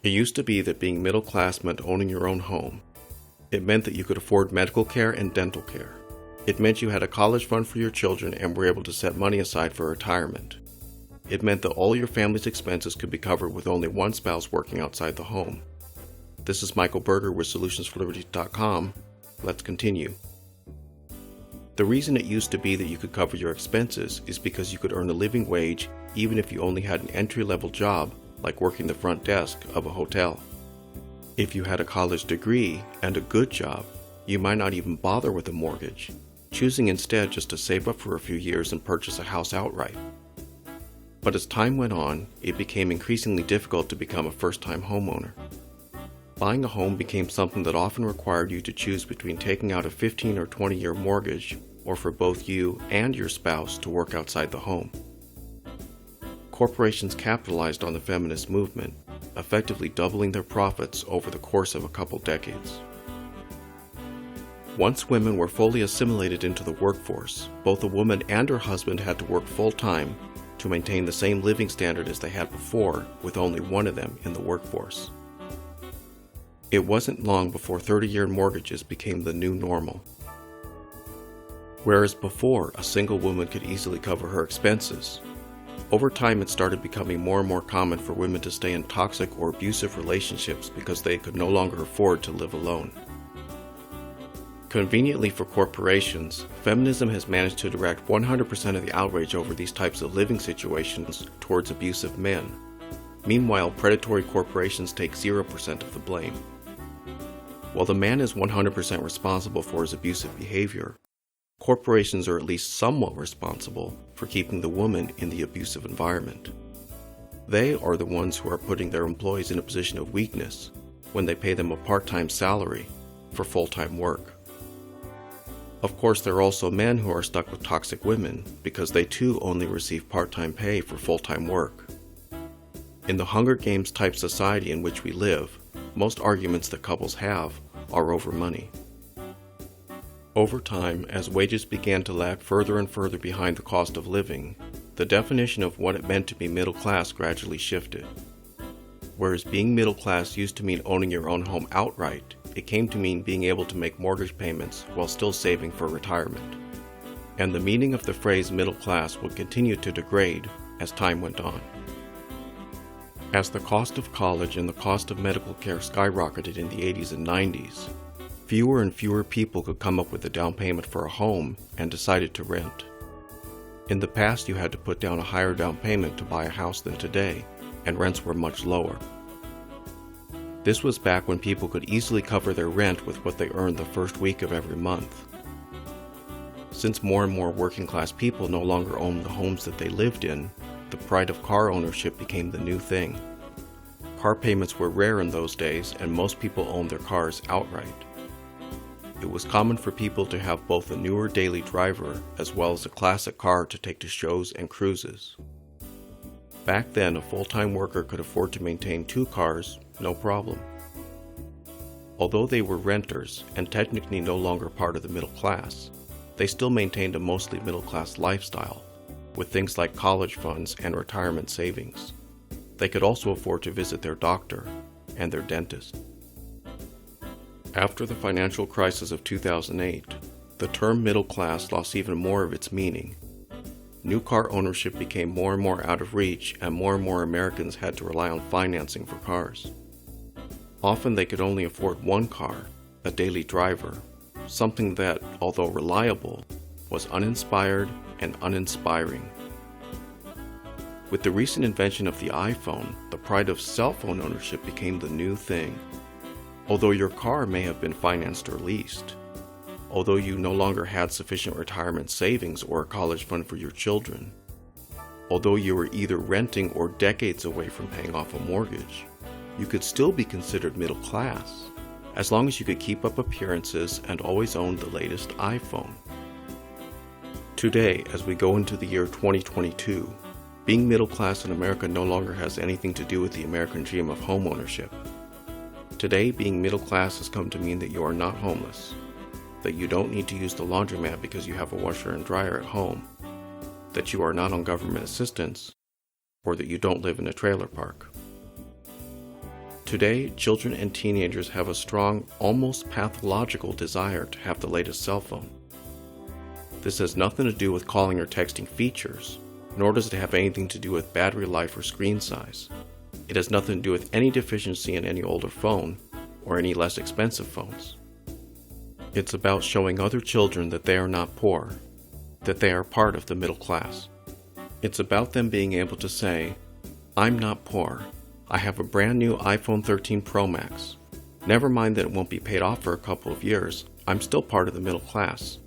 It used to be that being middle class meant owning your own home. It meant that you could afford medical care and dental care. It meant you had a college fund for your children and were able to set money aside for retirement. It meant that all your family's expenses could be covered with only one spouse working outside the home. This is Michael Berger with SolutionsForLiberty.com. Let's continue. The reason it used to be that you could cover your expenses is because you could earn a living wage even if you only had an entry-level job like working the front desk of a hotel. If you had a college degree and a good job, you might not even bother with a mortgage, choosing instead just to save up for a few years and purchase a house outright. But as time went on, it became increasingly difficult to become a first-time homeowner. Buying a home became something that often required you to choose between taking out a 15 or 20-year mortgage or for both you and your spouse to work outside the home. Corporations capitalized on the feminist movement, effectively doubling their profits over the course of a couple decades. Once women were fully assimilated into the workforce, both a woman and her husband had to work full-time to maintain the same living standard as they had before, with only one of them in the workforce. It wasn't long before 30-year mortgages became the new normal. Whereas before, a single woman could easily cover her expenses, over time it started becoming more and more common for women to stay in toxic or abusive relationships because they could no longer afford to live alone. Conveniently for corporations, feminism has managed to direct 100% of the outrage over these types of living situations towards abusive men. Meanwhile, predatory corporations take 0% of the blame. While the man is 100% responsible for his abusive behavior, corporations are at least somewhat responsible for keeping the woman in the abusive environment. They are the ones who are putting their employees in a position of weakness when they pay them a part-time salary for full-time work. Of course, there are also men who are stuck with toxic women because they too only receive part-time pay for full-time work. In the Hunger Games type society in which we live, most arguments that couples have are over money. Over time, as wages began to lag further and further behind the cost of living, the definition of what it meant to be middle class gradually shifted. Whereas being middle class used to mean owning your own home outright, it came to mean being able to make mortgage payments while still saving for retirement. And the meaning of the phrase middle class would continue to degrade as time went on. As the cost of college and the cost of medical care skyrocketed in the 80s and 90s, fewer and fewer people could come up with a down payment for a home and decided to rent. In the past, you had to put down a higher down payment to buy a house than today, and rents were much lower. This was back when people could easily cover their rent with what they earned the first week of every month. Since more and more working class people no longer owned the homes that they lived in, the pride of car ownership became the new thing. Car payments were rare in those days, and most people owned their cars outright. It was common for people to have both a newer daily driver as well as a classic car to take to shows and cruises. Back then, a full-time worker could afford to maintain 2 cars, no problem. Although they were renters and technically no longer part of the middle class, they still maintained a mostly middle-class lifestyle, with things like college funds and retirement savings. They could also afford to visit their doctor and their dentist. After the financial crisis of 2008, the term middle class lost even more of its meaning. New car ownership became more and more out of reach, and more Americans had to rely on financing for cars. Often they could only afford one car, a daily driver, something that, although reliable, was uninspired and uninspiring. With the recent invention of the iPhone, the pride of cell phone ownership became the new thing. Although your car may have been financed or leased, although you no longer had sufficient retirement savings or a college fund for your children, although you were either renting or decades away from paying off a mortgage, you could still be considered middle class, as long as you could keep up appearances and always own the latest iPhone. Today, as we go into the year 2022, being middle class in America no longer has anything to do with the American dream of home ownership. Today, being middle class has come to mean that you are not homeless, that you don't need to use the laundromat because you have a washer and dryer at home, that you are not on government assistance, or that you don't live in a trailer park. Today, children and teenagers have a strong, almost pathological desire to have the latest cell phone. This has nothing to do with calling or texting features, nor does it have anything to do with battery life or screen size. It has nothing to do with any deficiency in any older phone or any less expensive phones. It's about showing other children that they are not poor, that they are part of the middle class. It's about them being able to say, "I'm not poor. I have a brand new iPhone 13 Pro Max. Never mind that it won't be paid off for a couple of years, I'm still part of the middle class.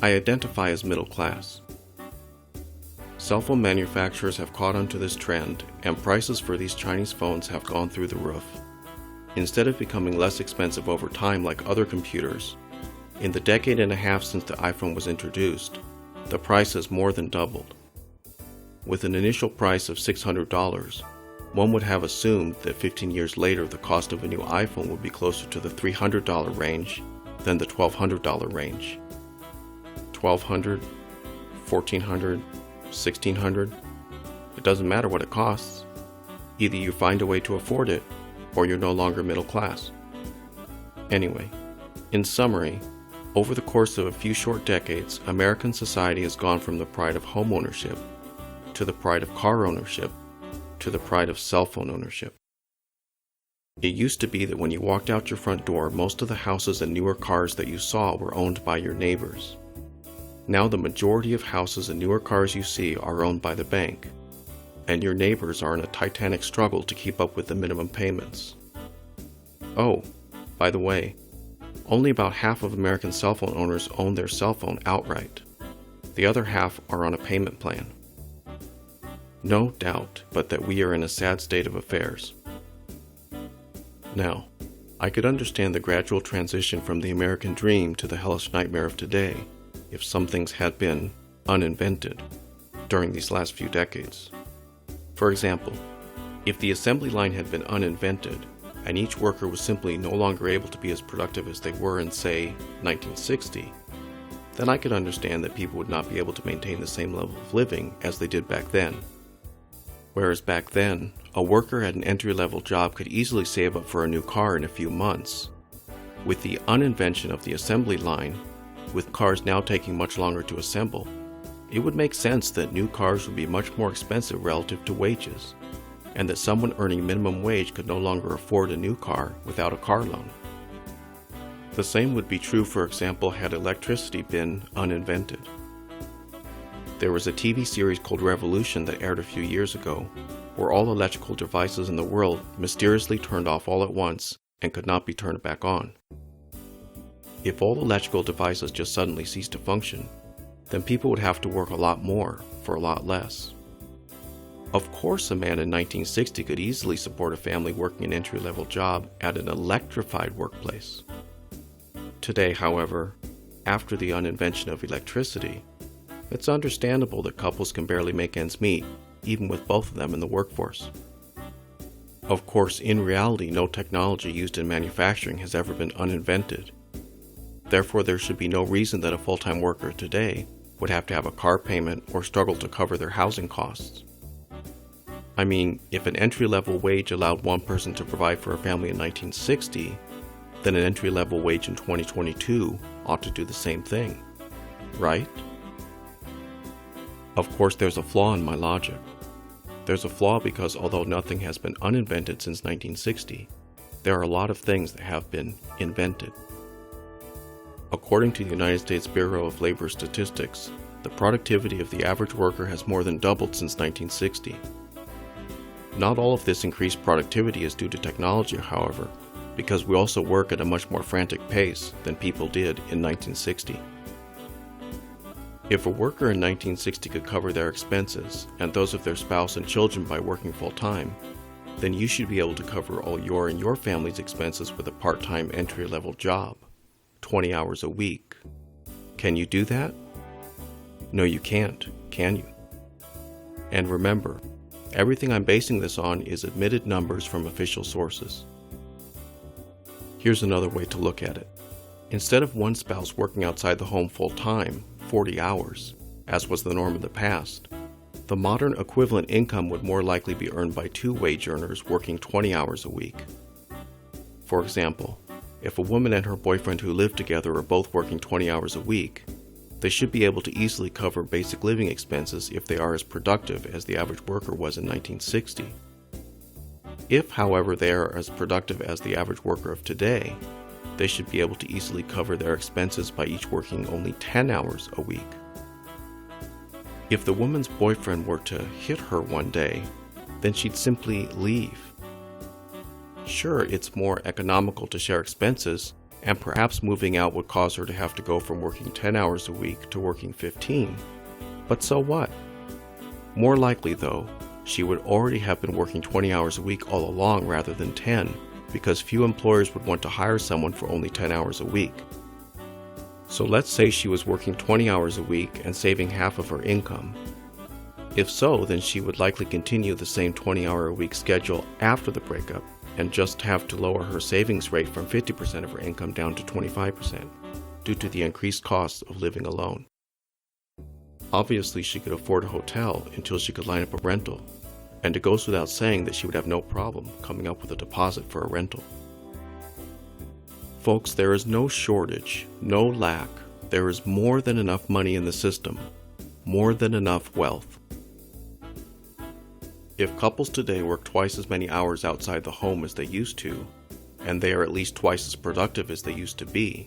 I identify as middle class." Cell phone manufacturers have caught on to this trend, and prices for these Chinese phones have gone through the roof. Instead of becoming less expensive over time like other computers, in the decade and a half since the iPhone was introduced, the price has more than doubled. With an initial price of $600, one would have assumed that 15 years later the cost of a new iPhone would be closer to the $300 range than the $1,200 range. $1,200, $1,400, $1,600, it doesn't matter what it costs. Either you find a way to afford it, or you're no longer middle class. Anyway, in summary, over the course of a few short decades, American society has gone from the pride of home ownership to the pride of car ownership to the pride of cell phone ownership. It used to be that when you walked out your front door, most of the houses and newer cars that you saw were owned by your neighbors. Now the majority of houses and newer cars you see are owned by the bank, and your neighbors are in a titanic struggle to keep up with the minimum payments. Oh, by the way, only about half of American cell phone owners own their cell phone outright. The other half are on a payment plan. No doubt but that we are in a sad state of affairs. Now, I could understand the gradual transition from the American dream to the hellish nightmare of today if some things had been uninvented during these last few decades. For example, if the assembly line had been uninvented and each worker was simply no longer able to be as productive as they were in, say, 1960, then I could understand that people would not be able to maintain the same level of living as they did back then. Whereas back then, a worker at an entry-level job could easily save up for a new car in a few months. With the uninvention of the assembly line, with cars now taking much longer to assemble, it would make sense that new cars would be much more expensive relative to wages, and that someone earning minimum wage could no longer afford a new car without a car loan. The same would be true, for example, had electricity been uninvented. There was a TV series called Revolution that aired a few years ago, where all electrical devices in the world mysteriously turned off all at once and could not be turned back on. If all electrical devices just suddenly ceased to function, then people would have to work a lot more for a lot less. Of course, a man in 1960 could easily support a family working an entry-level job at an electrified workplace. Today, however, after the uninvention of electricity, it's understandable that couples can barely make ends meet, even with both of them in the workforce. Of course, in reality, no technology used in manufacturing has ever been uninvented. Therefore, there should be no reason that a full-time worker today would have to have a car payment or struggle to cover their housing costs. I mean, if an entry-level wage allowed one person to provide for a family in 1960, then an entry-level wage in 2022 ought to do the same thing, right? Of course, there's a flaw in my logic. There's a flaw because although nothing has been uninvented since 1960, there are a lot of things that have been invented. According to the United States Bureau of Labor Statistics, the productivity of the average worker has more than doubled since 1960. Not all of this increased productivity is due to technology, however, because we also work at a much more frantic pace than people did in 1960. If a worker in 1960 could cover their expenses and those of their spouse and children by working full-time, then you should be able to cover all your and your family's expenses with a part-time entry-level job, 20 hours a week. Can you do that? No, you can't, can you? And remember, everything I'm basing this on is admitted numbers from official sources. Here's another way to look at it. Instead of one spouse working outside the home full-time, 40 hours, as was the norm in the past, the modern equivalent income would more likely be earned by two wage earners working 20 hours a week, For example, if a woman and her boyfriend who live together are both working 20 hours a week, they should be able to easily cover basic living expenses if they are as productive as the average worker was in 1960. If, however, they are as productive as the average worker of today, they should be able to easily cover their expenses by each working only 10 hours a week. If the woman's boyfriend were to hit her one day, then she'd simply leave. Sure, it's more economical to share expenses, and perhaps moving out would cause her to have to go from working 10 hours a week to working 15. But so what? More likely, though, she would already have been working 20 hours a week all along rather than 10, because few employers would want to hire someone for only 10 hours a week. So let's say she was working 20 hours a week and saving half of her income. If so, then she would likely continue the same 20-hour-a-week schedule after the breakup and just have to lower her savings rate from 50% of her income down to 25% due to the increased costs of living alone. Obviously, she could afford a hotel until she could line up a rental, and it goes without saying that she would have no problem coming up with a deposit for a rental. Folks, there is no shortage, no lack. There is more than enough money in the system, more than enough wealth. If couples today work twice as many hours outside the home as they used to, and they are at least twice as productive as they used to be,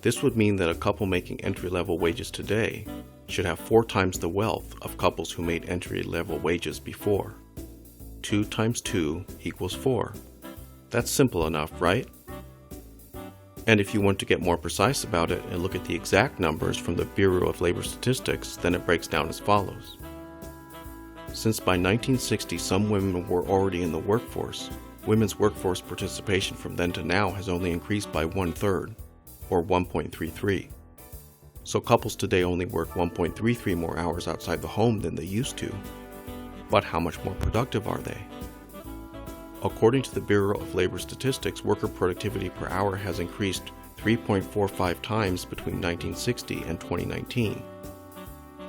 this would mean that a couple making entry-level wages today should have 4 times the wealth of couples who made entry-level wages before. 2 times 2 equals 4. That's simple enough, right? And if you want to get more precise about it and look at the exact numbers from the Bureau of Labor Statistics, then it breaks down as follows. Since by 1960 some women were already in the workforce, women's workforce participation from then to now has only increased by 1/3, or 1.33. So couples today only work 1.33 more hours outside the home than they used to. But how much more productive are they? According to the Bureau of Labor Statistics, worker productivity per hour has increased 3.45 times between 1960 and 2019.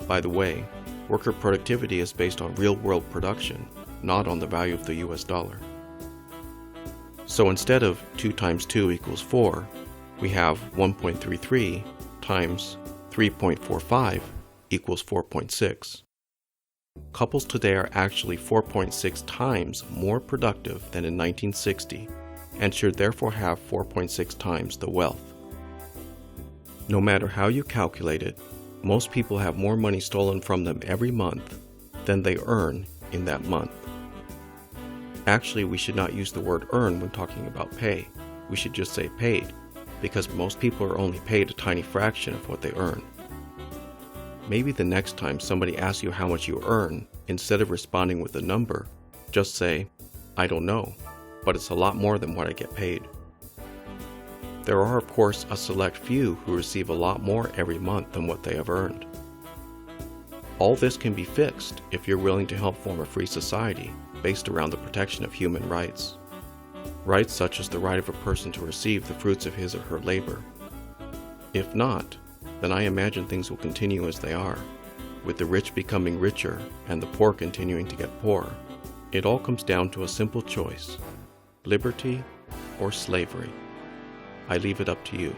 By the way, worker productivity is based on real-world production, not on the value of the US dollar. So instead of 2 times 2 equals 4, we have 1.33 times 3.45 equals 4.6. Couples today are actually 4.6 times more productive than in 1960 and should therefore have 4.6 times the wealth. No matter how you calculate it, most people have more money stolen from them every month than they earn in that month. Actually, we should not use the word earn when talking about pay. We should just say paid, because most people are only paid a tiny fraction of what they earn. Maybe the next time somebody asks you how much you earn, instead of responding with a number, just say, "I don't know, but it's a lot more than what I get paid." There are, of course, a select few who receive a lot more every month than what they have earned. All this can be fixed if you're willing to help form a free society based around the protection of human rights. Rights such as the right of a person to receive the fruits of his or her labor. If not, then I imagine things will continue as they are, with the rich becoming richer and the poor continuing to get poorer. It all comes down to a simple choice: liberty or slavery. I leave it up to you.